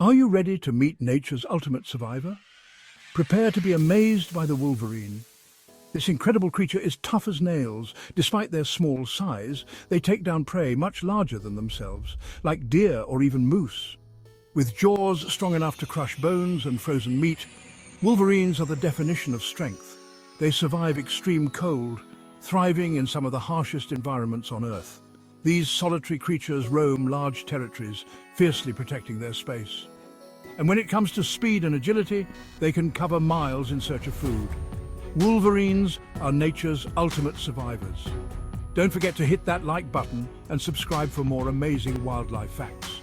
Are you ready to meet nature's ultimate survivor? Prepare to be amazed by the Wolverine. This incredible creature is tough as nails. Despite their small size, they take down prey much larger than themselves, like deer or even moose. With jaws strong enough to crush bones and frozen meat, wolverines are the definition of strength. They survive extreme cold, thriving in some of the harshest environments on Earth. These solitary creatures roam large territories, fiercely protecting their space. And when it comes to speed and agility, they can cover miles in search of food. Wolverines are nature's ultimate survivors. Don't forget to hit that like button and subscribe for more amazing wildlife facts.